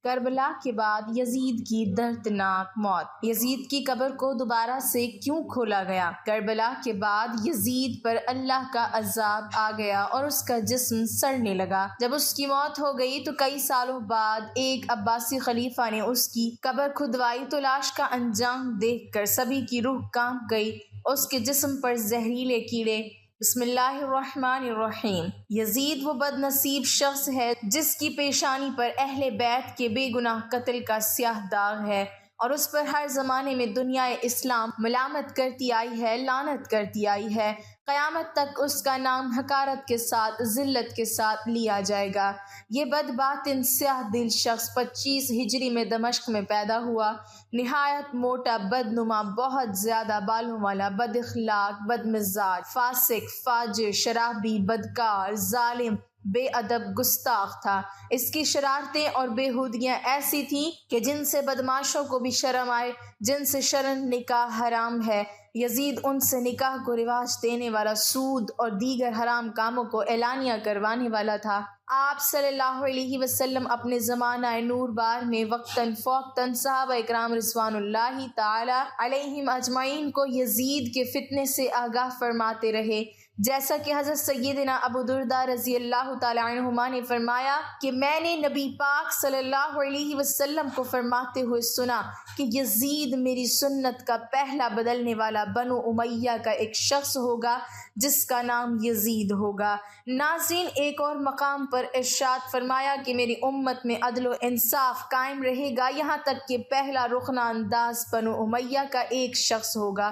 کربلا کے بعد یزید کی دردناک موت۔ یزید کی قبر کو دوبارہ سے کیوں کھولا گیا؟ کربلا کے بعد یزید پر اللہ کا عذاب آ گیا اور اس کا جسم سڑنے لگا۔ جب اس کی موت ہو گئی تو کئی سالوں بعد ایک عباسی خلیفہ نے اس کی قبر کھدوائی تو لاش کا انجام دیکھ کر سبھی کی روح کانپ گئی۔ اس کے جسم پر زہریلے کیڑے۔ بسم اللہ الرحمن الرحیم۔ یزید وہ بد نصیب شخص ہے جس کی پیشانی پر اہل بیت کے بے گناہ قتل کا سیاہ داغ ہے، اور اس پر ہر زمانے میں دنیا اسلام ملامت کرتی آئی ہے، لعنت کرتی آئی ہے۔ قیامت تک اس کا نام حقارت کے ساتھ، ذلت کے ساتھ لیا جائے گا۔ یہ بد باطن سیاہ دل شخص 25 ہجری میں دمشق میں پیدا ہوا۔ نہایت موٹا، بدنما، بہت زیادہ بالوں والا، بد اخلاق، بد مزاج، فاسق، فاجر، شرابی، بدکار، ظالم، بے ادب، گستاخ تھا۔ اس کی شرارتیں اور بےہودگیاں ایسی تھیں کہ جن سے بدماشوں کو بھی شرم آئے، جن سے شرن نکاح حرام ہے۔ یزید ان سے نکاح کو رواج دینے والا، سود اور دیگر حرام کاموں کو اعلانیہ کروانے والا تھا۔ آپ صلی اللہ علیہ وسلم اپنے زمانہ نور بار میں وقتاً فوقتاً صحابہ اکرام رضوان اللہ تعالی علیہم اجمعین کو یزید کے فتنے سے آگاہ فرماتے رہے، جیسا کہ حضرت سیدنا ابو درداء رضی اللہ تعالی عنہما نے فرمایا کہ میں نے نبی پاک صلی اللہ علیہ وسلم کو فرماتے ہوئے سنا کہ یزید میری سنت کا پہلا بدلنے والا بنو امیہ کا ایک شخص ہوگا جس کا نام یزید ہوگا۔ ناظرین، ایک اور مقام پر ارشاد فرمایا کہ میری امت میں عدل و انصاف قائم رہے گا یہاں تک کہ پہلا رخنہ انداز بنو امیہ کا ایک شخص ہوگا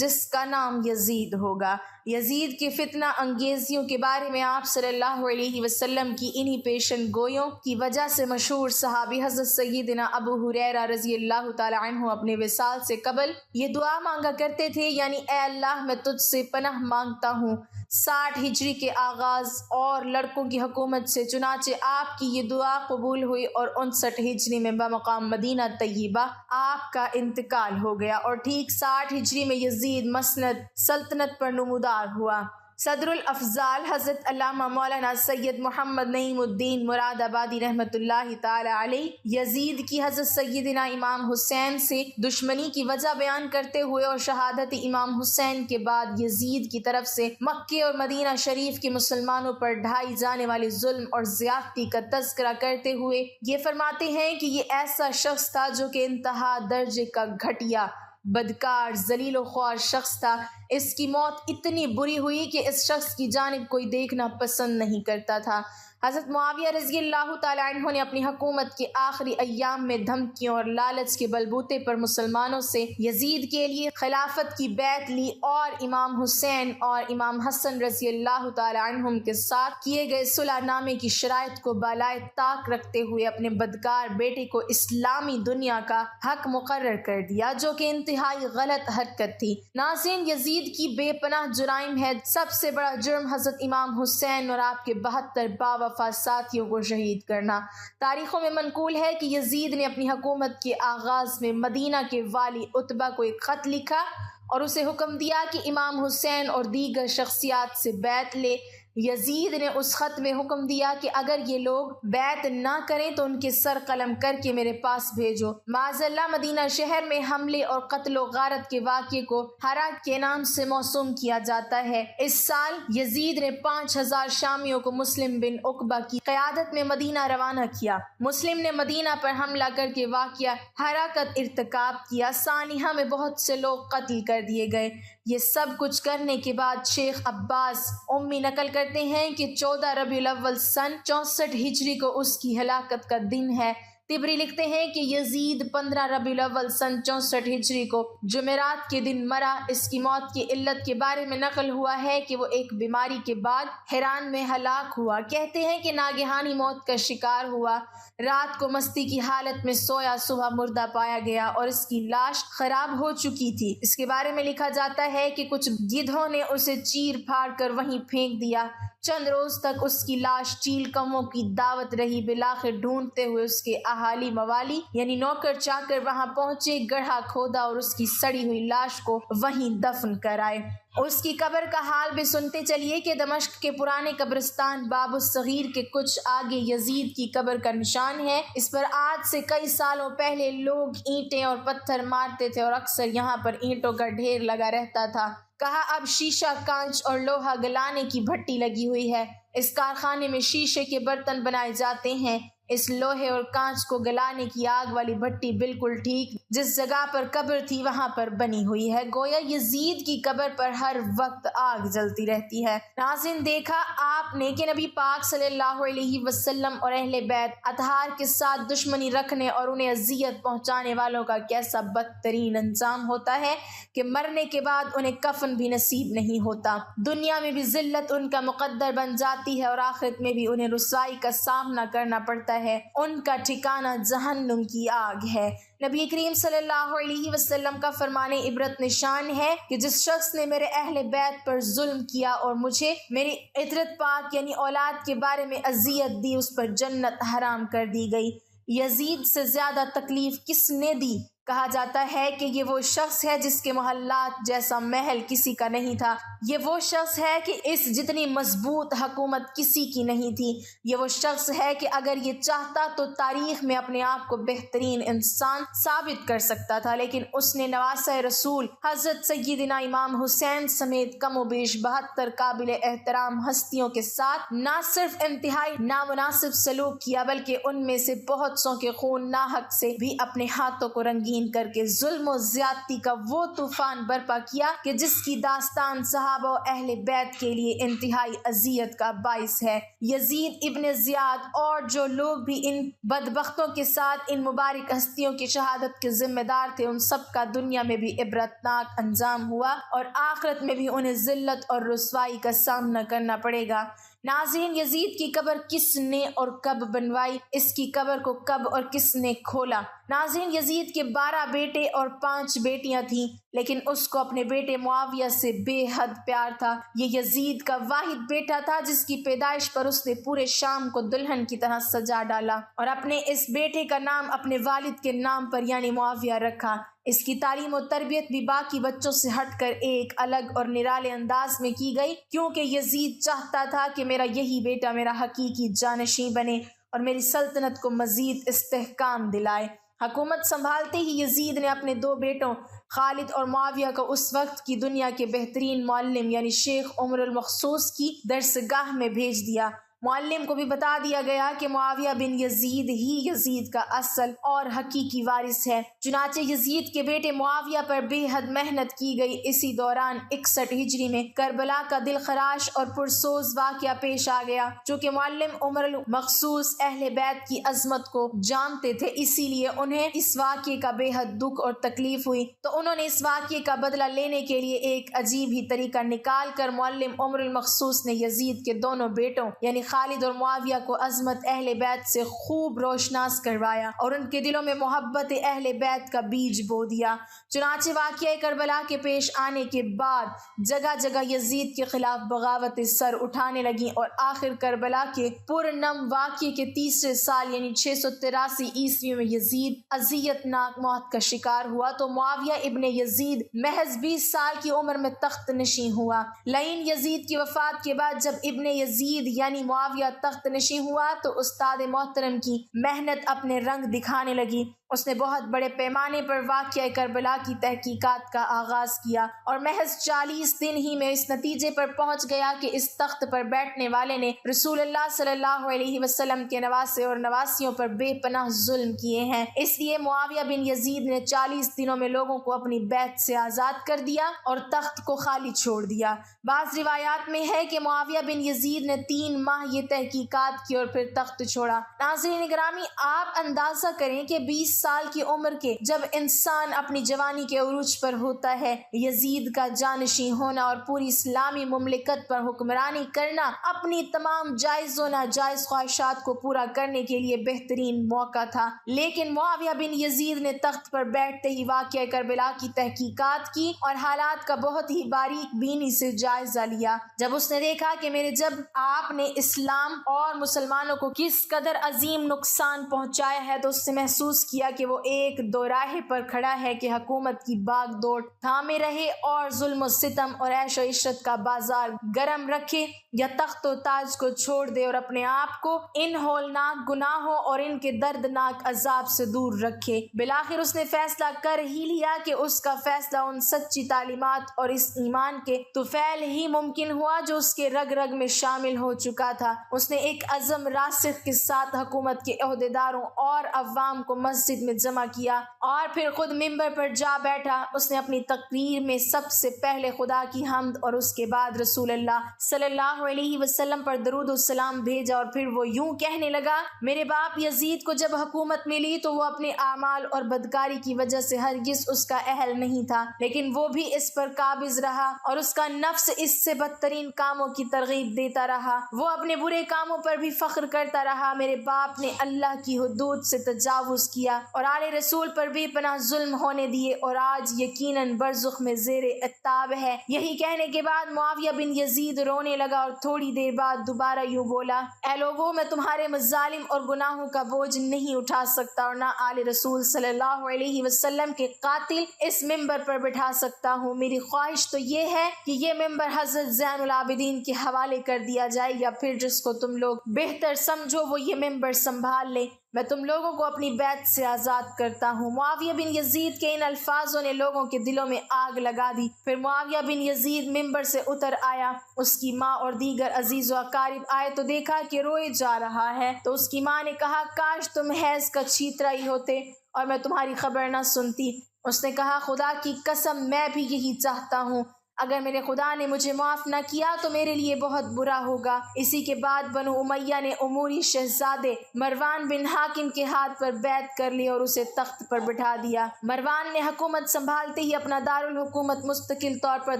جس کا نام یزید ہوگا۔ یزید کی فتنہ انگیزیوں کے بارے میں آپ صلی اللہ علیہ وسلم کی انہی پیشن گوئیوں کی وجہ سے مشہور صحابی حضرت سیدنا ابو ہریرہ رضی اللہ تعالی عنہ اپنے وصال سے قبل یہ دعا مانگا کرتے تھے، یعنی اے اللہ میں تجھ سے پناہ مانگتا ہوں 60 ہجری کے آغاز اور لڑکوں کی حکومت سے۔ چنانچہ آپ کی یہ دعا قبول ہوئی اور 59 ہجری میں بمقام مدینہ طیبہ آپ کا انتقال ہو گیا، اور ٹھیک 60 ہجری میں یزید مسند سلطنت پر نمودار ہوا۔ صدر الافضال حضرت علامہ مولانا سید محمد نعیم الدین مراد آبادی رحمۃ اللہ تعالی علیہ یزید کی حضرت سیدنا امام حسین سے دشمنی کی وجہ بیان کرتے ہوئے اور شہادت امام حسین کے بعد یزید کی طرف سے مکے اور مدینہ شریف کے مسلمانوں پر ڈھائے جانے والے ظلم اور زیادتی کا تذکرہ کرتے ہوئے یہ فرماتے ہیں کہ یہ ایسا شخص تھا جو کہ انتہا درجے کا گھٹیا، بدکار، ذلیل و خوار شخص تھا۔ اس کی موت اتنی بری ہوئی کہ اس شخص کی جانب کوئی دیکھنا پسند نہیں کرتا تھا۔ حضرت معاویہ رضی اللہ تعالی عنہ نے اپنی حکومت کے آخری ایام میں دھمکیوں اور لالچ کے بلبوتے پر مسلمانوں سے یزید کے لیے خلافت کی بیعت لی، اور امام حسین اور امام حسن رضی اللہ تعالی عنہم کے ساتھ کیے گئے صلح نامے کی شرائط کو بالائے طاق رکھتے ہوئے اپنے بدکار بیٹے کو اسلامی دنیا کا حق مقرر کر دیا، جو کہ انتہائی غلط حرکت تھی۔ ناظرین، یزید کی بے پناہ جرائم ہے۔ سب سے بڑا جرم حضرت امام حسین اور آپ کے 72 باوفا ساتھیوں کو شہید کرنا۔ تاریخوں میں منقول ہے کہ یزید نے اپنی حکومت کے آغاز میں مدینہ کے والی عتبہ کو ایک خط لکھا اور اسے حکم دیا کہ امام حسین اور دیگر شخصیات سے بیعت لے۔ یزید نے اس خط میں حکم دیا کہ اگر یہ لوگ بیعت نہ کریں تو ان کے سر قلم کر کے میرے پاس بھیجو۔ معاذ اللہ مدینہ شہر میں حملے اور قتل و غارت کے واقعے کو ہرا کے نام سے موسوم کیا جاتا ہے۔ اس سال یزید نے 5000 شامیوں کو مسلم بن عقبہ کی قیادت میں مدینہ روانہ کیا۔ مسلم نے مدینہ پر حملہ کر کے واقعہ ہرا کا ارتکاب کیا۔ سانحہ میں بہت سے لوگ قتل کر دیے گئے۔ یہ سب کچھ کرنے کے بعد شیخ عباس امی نقل کرتے ہیں کہ 14 ربیع الاول سن 64 ہجری کو اس کی ہلاکت کا دن ہے۔ طبری لکھتے ہیں کہ یزید 15 ربیع الاول سن 64 ہجری کو جمعرات کے دن مرا۔ اس کی موت کی علت کے بارے میں نقل ہوا ہے کہ وہ ایک بیماری کے بعد حران میں ہلاک ہوا۔ کہتے ہیں کہ ناگہانی موت کا شکار ہوا، رات کو مستی کی حالت میں سویا، صبح مردہ پایا گیا اور اس کی لاش خراب ہو چکی تھی۔ اس کے بارے میں لکھا جاتا ہے کہ کچھ گدھوں نے اسے چیر پھاڑ کر وہیں پھینک دیا۔ چند روز تک اس کی لاش چیل کموں کی دعوت رہی۔ بالآخر ڈھونڈتے ہوئے اس کے اہالی موالی یعنی نوکر چاکر وہاں پہنچے، گڑھا کھودا اور اس کی سڑی ہوئی لاش کو وہیں دفن کرائے۔ اس کی قبر کا حال بھی سنتے چلیے کہ دمشق کے پرانے قبرستان باب الصغیر کے کچھ آگے یزید کی قبر کا نشان ہے۔ اس پر آج سے کئی سالوں پہلے لوگ اینٹیں اور پتھر مارتے تھے اور اکثر یہاں پر اینٹوں کا ڈھیر لگا رہتا تھا۔ کہا اب شیشہ، کانچ اور لوہا گلانے کی بھٹی لگی ہوئی ہے۔ اس کارخانے میں شیشے کے برتن بنائے جاتے ہیں۔ اس لوہے اور کانچ کو گلانے کی آگ والی بھٹی بالکل ٹھیک جس جگہ پر قبر تھی وہاں پر بنی ہوئی ہے، گویا یزید کی قبر پر ہر وقت آگ جلتی رہتی ہے۔ ناظرین، دیکھا آپ نے کہ نبی پاک صلی اللہ علیہ وسلم اور اہل بیت اطہار کے ساتھ دشمنی رکھنے اور انہیں اذیت پہنچانے والوں کا کیسا بدترین انجام ہوتا ہے کہ مرنے کے بعد انہیں کفن بھی نصیب نہیں ہوتا۔ دنیا میں بھی ذلت ان کا مقدر بن جاتی ہے اور آخرت میں بھی انہیں رسوائی کا سامنا کرنا پڑتا ہے۔ ان کا ٹھکانہ جہنم کی آگ ہے۔ نبی کریم صلی اللہ علیہ وسلم کا فرمان عبرت نشان ہے کہ جس شخص نے میرے اہل بیت پر ظلم کیا اور مجھے میری عترت پاک یعنی اولاد کے بارے میں اذیت دی، اس پر جنت حرام کر دی گئی۔ یزید سے زیادہ تکلیف کس نے دی؟ کہا جاتا ہے کہ یہ وہ شخص ہے جس کے محلات جیسا محل کسی کا نہیں تھا۔ یہ وہ شخص ہے کہ اس جتنی مضبوط حکومت کسی کی نہیں تھی۔ یہ وہ شخص ہے کہ اگر یہ چاہتا تو تاریخ میں اپنے آپ کو بہترین انسان ثابت کر سکتا تھا، لیکن اس نے نواسہ رسول حضرت سیدنا امام حسین سمیت کم و بیش 72 قابل احترام ہستیوں کے ساتھ نہ صرف انتہائی نامناسب سلوک کیا بلکہ ان میں سے بہت سو کے خون ناحق سے بھی اپنے ہاتھوں کو رنگین کر کے ظلم و زیادتی کا وہ طوفان برپا کیا کہ جس کی داستان صحابہ و اہل بیت کے لیے انتہائی اذیت کا باعث ہے۔ یزید ابن زیاد اور جو لوگ بھی ان بدبختوں کے ساتھ ان مبارک ہستیوں کی شہادت کے ذمہ دار تھے، ان سب کا دنیا میں بھی عبرتناک انجام ہوا اور آخرت میں بھی انہیں ذلت اور رسوائی کا سامنا کرنا پڑے گا۔ ناظرین، یزید کی قبر کس نے اور کب بنوائی؟ اس کی قبر کو کب اور کس نے کھولا؟ ناظرین، یزید کے 12 بیٹے اور 5 بیٹیاں تھیں، لیکن اس کو اپنے بیٹے معاویہ سے بے حد پیار تھا۔ یہ یزید کا واحد بیٹا تھا جس کی پیدائش پر اس نے پورے شام کو دلہن کی طرح سجا ڈالا اور اپنے اس بیٹے کا نام اپنے والد کے نام پر یعنی معاویہ رکھا۔ اس کی تعلیم و تربیت بھی باقی بچوں سے ہٹ کر ایک الگ اور نرالے انداز میں کی گئی، کیونکہ یزید چاہتا تھا کہ میرا یہی بیٹا میرا حقیقی جانشین بنے اور میری سلطنت کو مزید استحکام دلائے۔ حکومت سنبھالتے ہی یزید نے اپنے 2 بیٹوں خالد اور معاویہ کو اس وقت کی دنیا کے بہترین معلم یعنی شیخ عمر المخصوص کی درسگاہ میں بھیج دیا۔ معلم کو بھی بتا دیا گیا کہ معاویہ بن یزید ہی یزید کا اصل اور حقیقی وارث ہے۔ چنانچہ یزید کے بیٹے معاویہ پر بے حد محنت کی گئی۔ اسی دوران 61 ہجری میں کربلا کا دل خراش اور پرسوز واقعہ پیش آ گیا۔ چونکہ معلم عمر المخصوص اہل بیت کی عظمت کو جانتے تھے، اسی لیے انہیں اس واقعے کا بے حد دکھ اور تکلیف ہوئی، تو انہوں نے اس واقعے کا بدلہ لینے کے لیے ایک عجیب ہی طریقہ نکال کر معلم عمر المخصوص نے یزید کے دونوں بیٹوں یعنی خالد اور معاویہ کو عظمت اہل بیت سے خوب روشناس کروایا اور ان کے دلوں میں محبت اہل بیت کا بیج بو دیا۔ چنانچہ واقعہ کربلا کے پیش آنے کے بعد جگہ جگہ یزید کے خلاف بغاوتیں سر اٹھانے لگیں اور آخر کربلا کے پرنم واقعے کے 3 سال یعنی 683 عیسوی میں یزید اذیت ناک موت کا شکار ہوا تو معاویہ ابن یزید محض 20 سال کی عمر میں تخت نشین ہوا۔ لعین یزید کی وفات کے بعد جب ابن یزید یعنی معاویہ تخت نشین ہوا تو استاد محترم کی محنت اپنے رنگ دکھانے لگی۔ اس نے بہت بڑے پیمانے پر واقعہ کربلا کی تحقیقات کا آغاز کیا اور محض 40 دن ہی میں اس نتیجے پر پہنچ گیا کہ اس تخت پر بیٹھنے والے نے رسول اللہ صلی اللہ علیہ وسلم کے نواسے اور نواسیوں پر بے پناہ ظلم کیے ہیں۔ اس لیے معاویہ بن یزید نے 40 دنوں میں لوگوں کو اپنی بیعت سے آزاد کر دیا اور تخت کو خالی چھوڑ دیا۔ بعض روایات میں ہے کہ معاویہ بن یزید نے 3 ماہ یہ تحقیقات کی اور پھر تخت چھوڑا۔ ناظرین گرامی، آپ اندازہ کریں کہ 20 سال کی عمر کے جب انسان اپنی جوانی کے عروج پر ہوتا ہے، یزید کا جانشین ہونا اور پوری اسلامی مملکت پر حکمرانی کرنا اپنی تمام جائز و ناجائز خواہشات کو پورا کرنے کے لیے بہترین موقع تھا۔ لیکن معاویہ بن یزید نے تخت پر بیٹھتے ہی واقعہ کربلا کی تحقیقات کی اور حالات کا بہت ہی باریک بینی سے جائزہ لیا۔ جب اس نے دیکھا کہ جب آپ نے اسلام اور مسلمانوں کو کس قدر عظیم نقصان پہنچایا ہے تو اس نے محسوس کیا کہ وہ ایک دو راہ پر کھڑا ہے کہ حکومت کی باغ دوڑ تھامے رہے اور ظلم و ستم اور عیش و عشرت کا بازار گرم رکھے، یا تخت و تاج کو چھوڑ دے اور اپنے آپ کو ان ہولناک گناہوں اور ان کے دردناک عذاب سے دور رکھے۔ بالآخر اس نے فیصلہ کر ہی لیا کہ اس کا فیصلہ ان سچی تعلیمات اور اس ایمان کے طفیل ہی ممکن ہوا جو اس کے رگ رگ میں شامل ہو چکا تھا۔ اس نے ایک عزم راسخ کے ساتھ حکومت کے عہدیداروں اور عوام کو مسجد میں جمع کیا اور پھر خود ممبر پر جا بیٹھا۔ اس نے اپنی تقریر میں سب سے پہلے خدا کی حمد اور اس کے بعد رسول اللہ صلی اللہ علیہ وسلم پر درود و سلام بھیجا، اور پھر وہ یوں کہنے لگا: میرے باپ یزید کو جب حکومت ملی تو وہ اپنے اعمال اور بدکاری کی وجہ سے ہرگز اس کا اہل نہیں تھا، لیکن وہ بھی اس پر قابض رہا اور اس کا نفس اس سے بدترین کاموں کی ترغیب دیتا رہا۔ وہ اپنے برے کاموں پر بھی فخر کرتا رہا۔ میرے باپ نے اللہ کی حدود سے تجاوز کیا اور آل رسول پر بھی پناہ ظلم ہونے دیے، اور آج یقیناً برزخ میں زیر عتاب ہے۔ یہی کہنے کے بعد معاویہ بن یزید رونے لگا اور تھوڑی دیر بعد دوبارہ یوں بولا: اے لوگوں، میں تمہارے مظالم اور گناہوں کا بوجھ نہیں اٹھا سکتا اور نہ آل رسول صلی اللہ علیہ وسلم کے قاتل اس ممبر پر بٹھا سکتا ہوں۔ میری خواہش تو یہ ہے کہ یہ ممبر حضرت زین العابدین کے حوالے کر دیا جائے، یا پھر جس کو تم لوگ بہتر سمجھو وہ یہ ممبر سنبھال لے۔ میں تم لوگوں کو اپنی بیعت سے آزاد کرتا ہوں۔ معاویہ بن یزید کے ان الفاظوں نے لوگوں کے دلوں میں آگ لگا دی۔ پھر معاویہ بن یزید ممبر سے اتر آیا۔ اس کی ماں اور دیگر عزیز و اقارب آئے تو دیکھا کہ روئے جا رہا ہے، تو اس کی ماں نے کہا: کاش تم حیض کا چھیترا ہی ہوتے اور میں تمہاری خبر نہ سنتی۔ اس نے کہا: خدا کی قسم، میں بھی یہی چاہتا ہوں۔ اگر میرے خدا نے مجھے معاف نہ کیا تو میرے لیے بہت برا ہوگا۔ اسی کے بعد بنو امیہ نے اموری شہزادے مروان بن حاکم کے ہاتھ پر بیعت کر لی اور اسے تخت پر بٹھا دیا۔ مروان نے حکومت سنبھالتے ہی اپنا دارالحکومت مستقل طور پر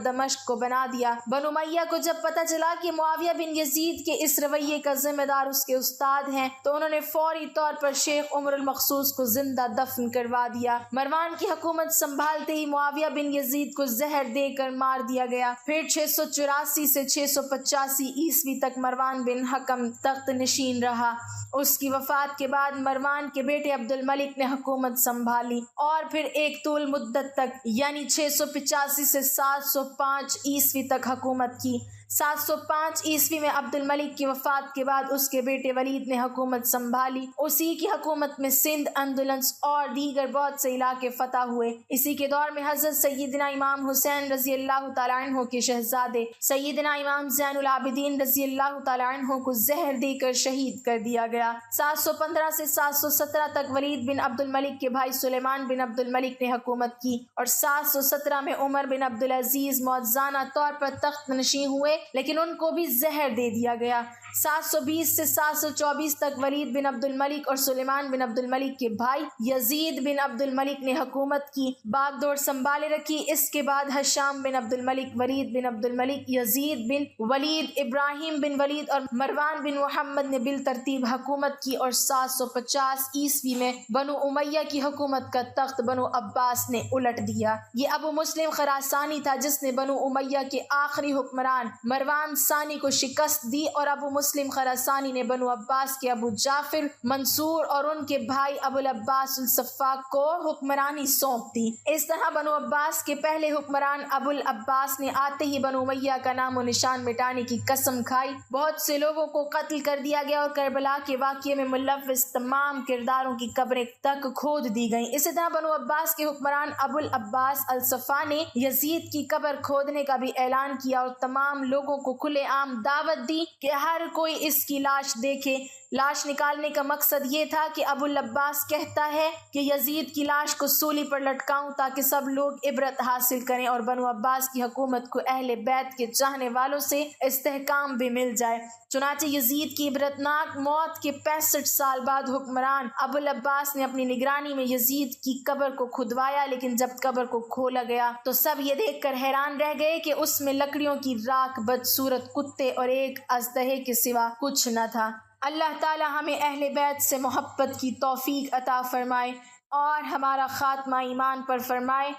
دمشق کو بنا دیا۔ بنو امیہ کو جب پتہ چلا کہ معاویہ بن یزید کے اس رویے کا ذمہ دار اس کے استاد ہیں تو انہوں نے فوری طور پر شیخ عمر المخصوص کو زندہ دفن کروا دیا۔ مروان کی حکومت سنبھالتے ہی معاویہ بن یزید کو زہر دے کر مار دیا گیا۔ پھر 684 سے 685 عیسوی تک مروان بن حکم تخت نشین رہا۔ اس کی وفات کے بعد مروان کے بیٹے عبد الملک نے حکومت سنبھالی اور پھر ایک طول مدت تک یعنی 685 سے 705 عیسوی تک حکومت کی۔ 705 عیسوی میں عبد الملک کی وفات کے بعد اس کے بیٹے ولید نے حکومت سنبھالی۔ اسی کی حکومت میں سندھ، اندلس اور دیگر بہت سے علاقے فتح ہوئے۔ اسی کے دور میں حضرت سیدنا امام حسین رضی اللہ تعالیٰ عنہ کے شہزادے سیدنا امام زین العابدین رضی اللہ تعالیٰ عنہ کو زہر دے کر شہید کر دیا گیا۔ 715 سے 717 تک ولید بن عبد الملک کے بھائی سلیمان بن عبد الملک نے حکومت کی، اور 717 میں عمر بن عبدالعزیز موزانہ طور پر تخت نشین ہوئے، لیکن ان کو بھی زہر دے دیا گیا۔ 720 سے 724 تک ولید بن عبد الملک اور سلیمان بن عبد الملک کے بھائی یزید بن عبد الملک نے حکومت کی، باغ دوڑ سنبھالے رکھی۔ اس کے بعد حشام بن عبد الملک، ولید بن عبد الملک، یزید بن ولید، ابراہیم بن ولید اور مروان بن محمد نے بالترتیب حکومت کی، اور 750 عیسوی میں بنو امیہ کی حکومت کا تخت بنو عباس نے الٹ دیا۔ یہ ابو مسلم خراسانی تھا جس نے بنو امیہ کے آخری حکمران مروان ثانی کو شکست دی، اور ابو مسلم خراسانی نے بنو عباس کے ابو جعفر منصور اور ان کے بھائی ابو العباس الصفاق کو حکمرانی سونپ دی۔ اس طرح بنو عباس کے پہلے حکمران ابو العباس نے آتے ہی بنو امیہ کا نام و نشان مٹانے کی قسم کھائی۔ بہت سے لوگوں کو قتل کر دیا گیا اور کربلا کے واقعے میں ملوث تمام کرداروں کی قبریں تک کھود دی گئیں۔ اسی طرح بنو عباس کے حکمران ابو العباس الصفا نے یزید کی قبر کھودنے کا بھی اعلان کیا اور تمام لوگوں کو کھلے عام دعوت دی کہ ہر کوئی اس کی لاش دیکھے۔ لاش نکالنے کا مقصد یہ تھا کہ ابو العباس کہتا ہے کہ یزید کی لاش کو سولی پر لٹکاؤں تاکہ سب لوگ عبرت حاصل کریں اور بنو عباس کی حکومت کو اہل بیت کے چاہنے والوں سے استحکام بھی مل جائے۔ چنانچہ یزید کی عبرتناک موت کے 65 سال بعد حکمران ابو العباس نے اپنی نگرانی میں یزید کی قبر کو کھدوایا، لیکن جب قبر کو کھولا گیا تو سب یہ دیکھ کر حیران رہ گئے کہ اس میں لکڑیوں کی راکھ، بدصورت کتے اور ایک اژدہے کے سوا کچھ نہ تھا۔ اللہ تعالی ہمیں اہل بیت سے محبت کی توفیق عطا فرمائے اور ہمارا خاتمہ ایمان پر فرمائے،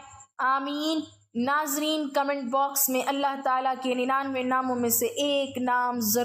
آمین۔ ناظرین، کمنٹ باکس میں اللہ تعالیٰ کے 99 ناموں میں سے ایک نام ضرور